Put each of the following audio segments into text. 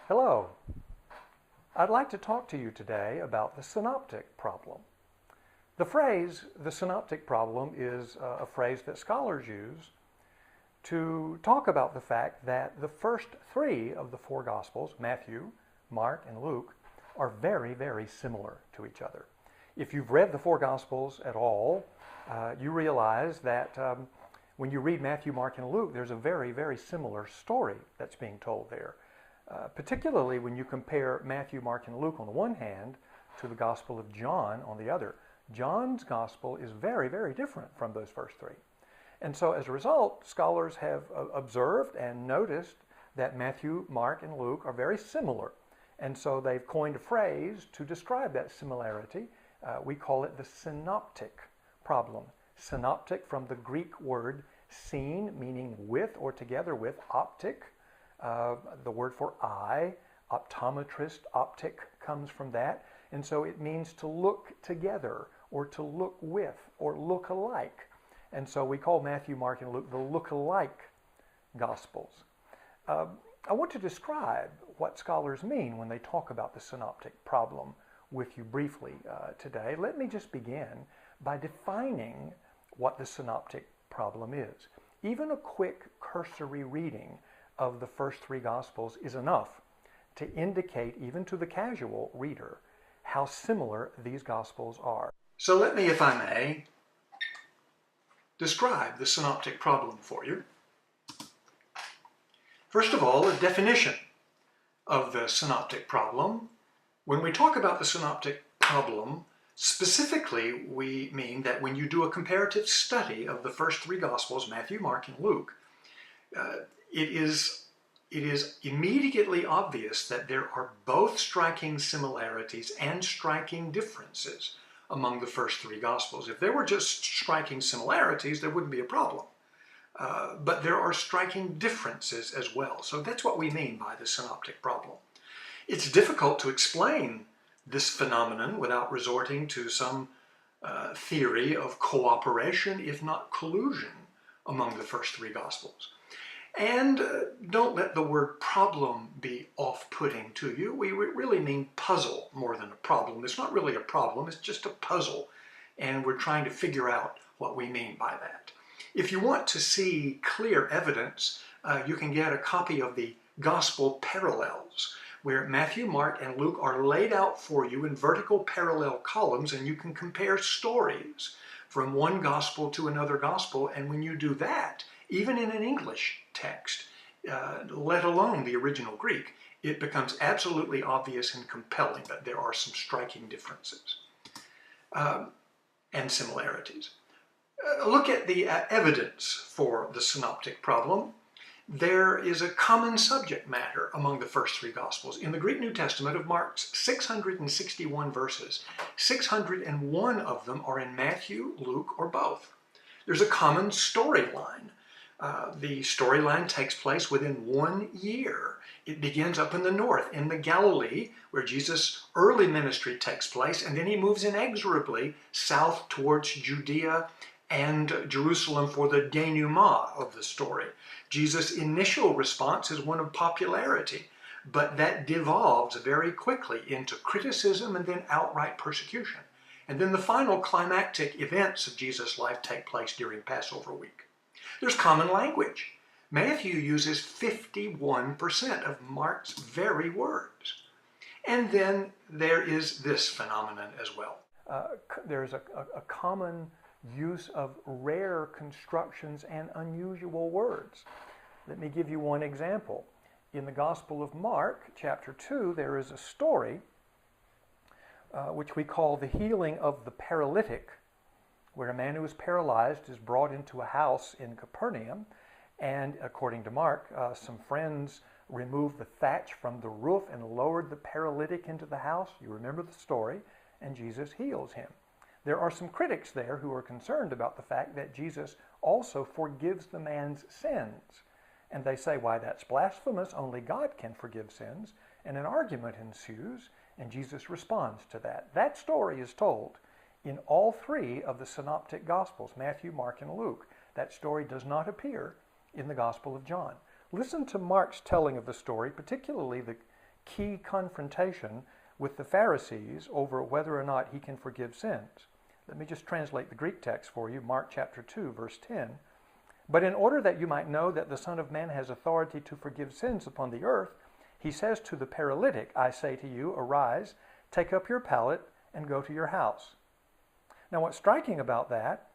Hello. I'd like to talk to you today about the synoptic problem. The phrase, the synoptic problem, is a phrase that scholars use to talk about the fact that the first three of the four Gospels, Matthew, Mark, and Luke, are very, very similar to each other. If you've read the four Gospels at all, you realize that when you read Matthew, Mark, and Luke, there's a very, very similar story that's being told there. Particularly when you compare Matthew, Mark, and Luke on the one hand to the Gospel of John on the other. John's Gospel is very, very different from those first three. And so as a result, scholars have observed and noticed that Matthew, Mark, and Luke are very similar. And so they've coined a phrase to describe that similarity. We call it the synoptic problem. Synoptic from the Greek word syn, meaning with or together with, optic. The word for eye, optometrist, optic comes from that. And so it means to look together or to look with or look alike. And so we call Matthew, Mark, and Luke the look-alike Gospels. I want to describe what scholars mean when they talk about the synoptic problem with you briefly today. Let me just begin by defining what the synoptic problem is. Even a quick cursory reading of the first three Gospels is enough to indicate, even to the casual reader, how similar these Gospels are. So let me, if I may, describe the synoptic problem for you. First of all, a definition of the synoptic problem. When we talk about the synoptic problem, specifically we mean that when you do a comparative study of the first three Gospels, Matthew, Mark, and Luke, it is immediately obvious that there are both striking similarities and striking differences among the first three Gospels. If there were just striking similarities, there wouldn't be a problem. But there are striking differences as well. So that's what we mean by the synoptic problem. It's difficult to explain this phenomenon without resorting to some theory of cooperation, if not collusion, among the first three Gospels. And don't let the word problem be off-putting to you. We really mean puzzle more than a problem. It's not really a problem, it's just a puzzle. And we're trying to figure out what we mean by that. If you want to see clear evidence, you can get a copy of the Gospel Parallels, where Matthew, Mark, and Luke are laid out for you in vertical parallel columns, and you can compare stories from one Gospel to another Gospel. And when you do that, even in an English text, let alone the original Greek, it becomes absolutely obvious and compelling that there are some striking differences and similarities. Look at the evidence for the synoptic problem. There is a common subject matter among the first three Gospels. In the Greek New Testament of Mark's 661 verses, 601 of them are in Matthew, Luke, or both. There's a common storyline. The storyline takes place within 1 year. It begins up in the north, in the Galilee, where Jesus' early ministry takes place, and then he moves inexorably south towards Judea and Jerusalem for the denouement of the story. Jesus' initial response is one of popularity, but that devolves very quickly into criticism and then outright persecution. And then the final climactic events of Jesus' life take place during Passover week. There's common language. Matthew uses 51% of Mark's very words. And then there is this phenomenon as well. There's a common use of rare constructions and unusual words. Let me give you one example. In the Gospel of Mark, chapter 2, there is a story which we call the healing of the paralytic, where a man who is paralyzed is brought into a house in Capernaum, and according to Mark, some friends removed the thatch from the roof and lowered the paralytic into the house. You remember the story, and Jesus heals him. There are some critics there who are concerned about the fact that Jesus also forgives the man's sins. And they say, why, that's blasphemous, only God can forgive sins. And an argument ensues, and Jesus responds to that. That story is told in all three of the synoptic Gospels, Matthew, Mark, and Luke. That story does not appear in the Gospel of John. Listen to Mark's telling of the story, particularly the key confrontation with the Pharisees over whether or not he can forgive sins. Let me just translate the Greek text for you, Mark chapter 2, verse 10. But in order that you might know that the Son of Man has authority to forgive sins upon the earth, he says to the paralytic, I say to you, arise, take up your pallet, and go to your house. Now what's striking about that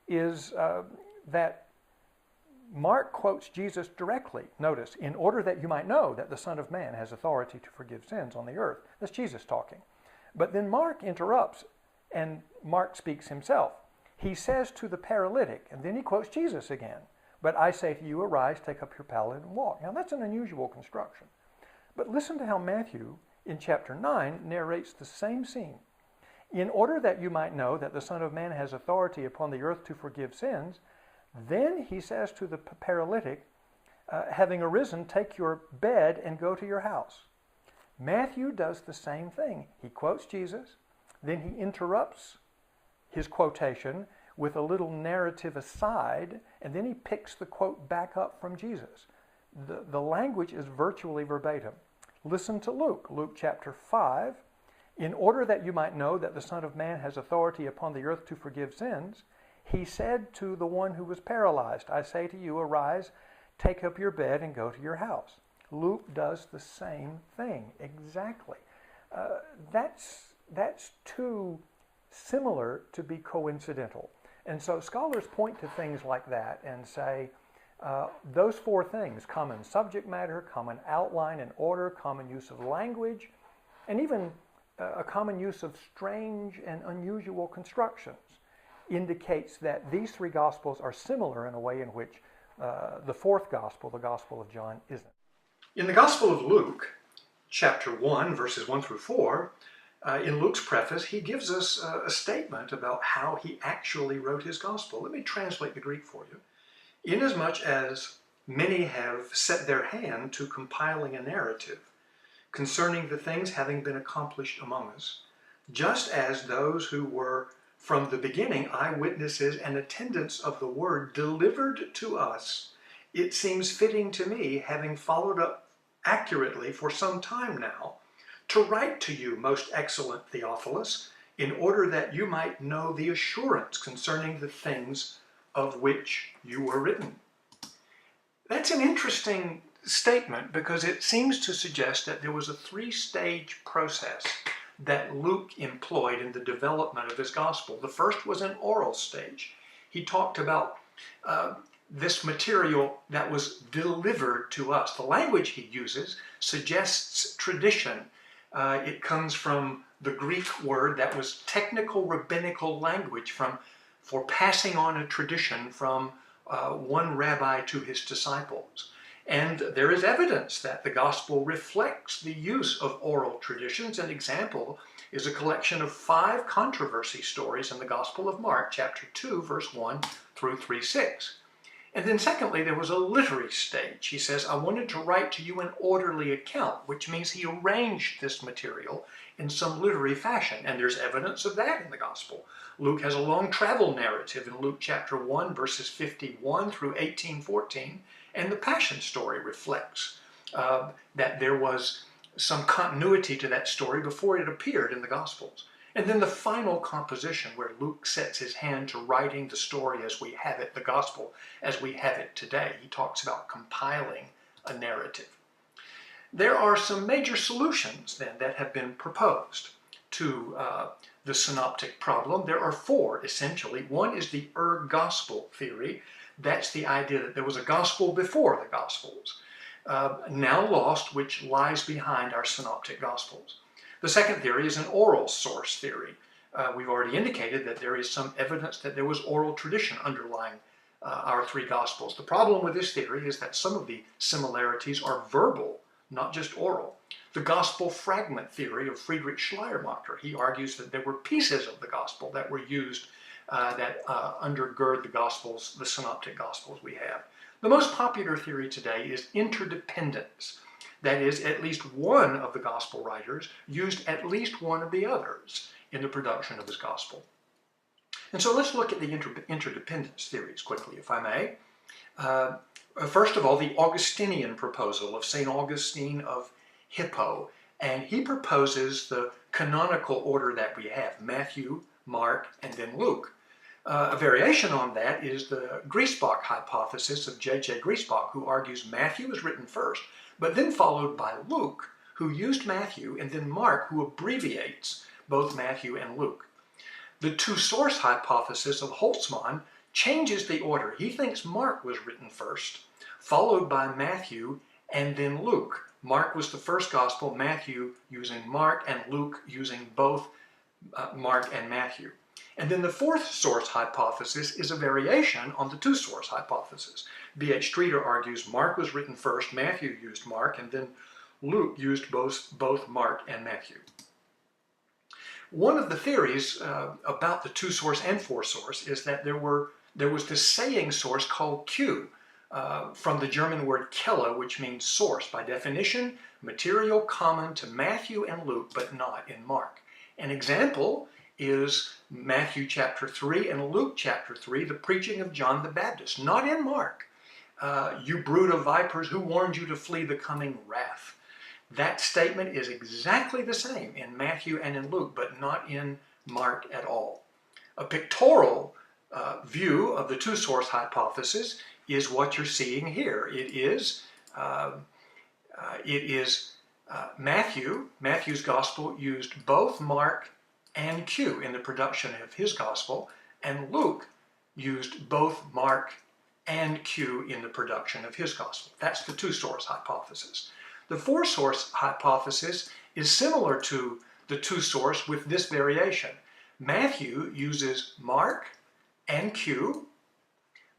is that Mark quotes Jesus directly. Notice, in order that you might know that the Son of Man has authority to forgive sins on the earth. That's Jesus talking. But then Mark interrupts, and Mark speaks himself. He says to the paralytic, and then he quotes Jesus again. But I say to you, arise, take up your pallet, and walk. Now that's an unusual construction. But listen to how Matthew, in chapter 9, narrates the same scene. In order that you might know that the Son of Man has authority upon the earth to forgive sins, then he says to the paralytic, having arisen, take your bed and go to your house. Matthew does the same thing. He quotes Jesus, then he interrupts his quotation with a little narrative aside, and then he picks the quote back up from Jesus. The language is virtually verbatim. Listen to Luke, Luke chapter 5. In order that you might know that the Son of Man has authority upon the earth to forgive sins, he said to the one who was paralyzed, I say to you, arise, take up your bed, and go to your house. Luke does the same thing, exactly. That's too similar to be coincidental. And so scholars point to things like that and say, those four things, common subject matter, common outline and order, common use of language, and even a common use of strange and unusual constructions, indicates that these three Gospels are similar in a way in which the fourth Gospel, the Gospel of John, isn't. In the Gospel of Luke, chapter 1, verses 1 through 4, in Luke's preface, he gives us a statement about how he actually wrote his Gospel. Let me translate the Greek for you. Inasmuch as many have set their hand to compiling a narrative concerning the things having been accomplished among us, just as those who were from the beginning eyewitnesses and attendants of the word delivered to us, it seems fitting to me, having followed up accurately for some time now, to write to you, most excellent Theophilus, in order that you might know the assurance concerning the things of which you were written. That's an interesting statement because it seems to suggest that there was a three-stage process that Luke employed in the development of his gospel. The first was an oral stage. He talked about this material that was delivered to us. The language he uses suggests tradition. It comes from the Greek word that was technical rabbinical language for passing on a tradition from one rabbi to his disciples. And there is evidence that the gospel reflects the use of oral traditions. An example is a collection of 5 controversy stories in the Gospel of Mark, chapter 2, verse 1 through 3:6. And then secondly, there was a literary stage. He says, I wanted to write to you an orderly account, which means he arranged this material in some literary fashion. And there's evidence of that in the gospel. Luke has a long travel narrative in Luke chapter 1, verses 51 through 18:14. And the Passion story reflects that there was some continuity to that story before it appeared in the Gospels. And then the final composition where Luke sets his hand to writing the story as we have it, the Gospel as we have it today. He talks about compiling a narrative. There are some major solutions then that have been proposed to the synoptic problem. There are 4 essentially. One is the gospel theory. That's the idea that there was a gospel before the Gospels, now lost, which lies behind our synoptic Gospels. The second theory is an oral source theory. We've already indicated that there is some evidence that there was oral tradition underlying our 3 Gospels. The problem with this theory is that some of the similarities are verbal, not just oral. The gospel fragment theory of Friedrich Schleiermacher, he argues that there were pieces of the gospel that were used that undergird the Gospels, the synoptic Gospels we have. The most popular theory today is interdependence. That is, at least one of the Gospel writers used at least one of the others in the production of his Gospel. And so let's look at the interdependence theories quickly, if I may. First of all, the Augustinian proposal of St. Augustine of Hippo, and he proposes the canonical order that we have: Matthew, Mark, and then Luke. A variation on that is the Griesbach hypothesis of J.J. Griesbach, who argues Matthew is written first, but then followed by Luke, who used Matthew, and then Mark, who abbreviates both Matthew and Luke. The two-source hypothesis of Holtzmann changes the order. He thinks Mark was written first, followed by Matthew, and then Luke. Mark was the first gospel, Matthew using Mark, and Luke using both Mark and Matthew. And then the fourth source hypothesis is a variation on the two-source hypothesis. B.H. Streeter argues Mark was written first, Matthew used Mark, and then Luke used both Mark and Matthew. One of the theories about the two-source and four-source is that there was this saying source called Q, from the German word Quelle, which means source. By definition, material common to Matthew and Luke, but not in Mark. An example is Matthew chapter 3 and Luke chapter 3, the preaching of John the Baptist, not in Mark. You brood of vipers, who warned you to flee the coming wrath? That statement is exactly the same in Matthew and in Luke, but not in Mark at all. A pictorial view of the two-source hypothesis is what you're seeing here. It is Matthew's gospel used both Mark and Q in the production of his gospel, and Luke used both Mark and Q in the production of his gospel. That's the two-source hypothesis. The four-source hypothesis is similar to the two-source with this variation. Matthew uses Mark and Q,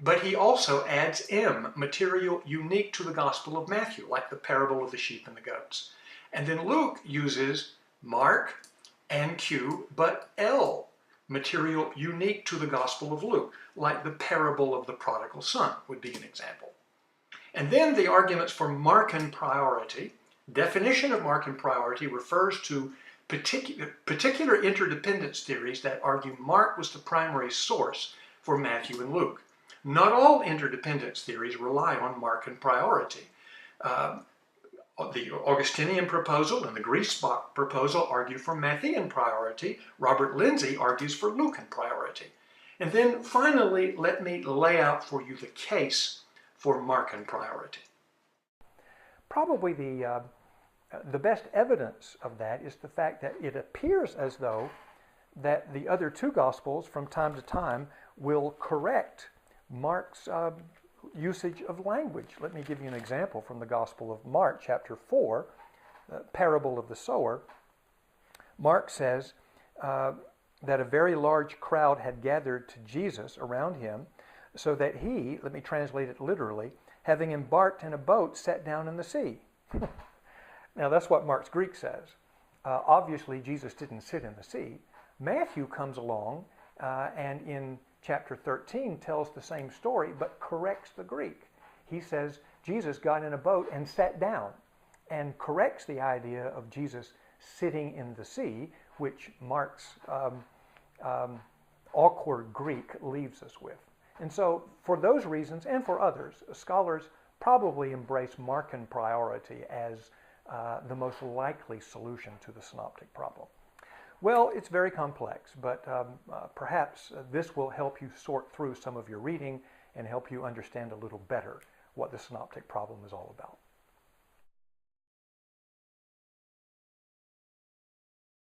but he also adds M, material unique to the Gospel of Matthew, like the parable of the sheep and the goats. And then Luke uses Mark and Q, but L, material unique to the Gospel of Luke, like the parable of the prodigal son would be an example. And then the arguments for Markan priority. Definition of Markan priority refers to particular interdependence theories that argue Mark was the primary source for Matthew and Luke. Not all interdependence theories rely on Markan priority. The Augustinian proposal and the Griesbach proposal argue for Matthean priority. Robert Lindsay argues for Lucan priority. And then finally, let me lay out for you the case for Markan priority. Probably the best evidence of that is the fact that it appears as though that the other two Gospels from time to time will correct Mark's usage of language. Let me give you an example from the Gospel of Mark, chapter 4, the parable of the sower. Mark says that a very large crowd had gathered to Jesus around him, so that he, let me translate it literally, having embarked in a boat, sat down in the sea. Now that's what Mark's Greek says. Obviously, Jesus didn't sit in the sea. Matthew comes along and in chapter 13 tells the same story, but corrects the Greek. He says Jesus got in a boat and sat down, and corrects the idea of Jesus sitting in the sea, which Mark's awkward Greek leaves us with. And so, for those reasons, and for others, scholars probably embrace Markan priority as the most likely solution to the synoptic problem. Well, it's very complex, but perhaps this will help you sort through some of your reading and help you understand a little better what the synoptic problem is all about.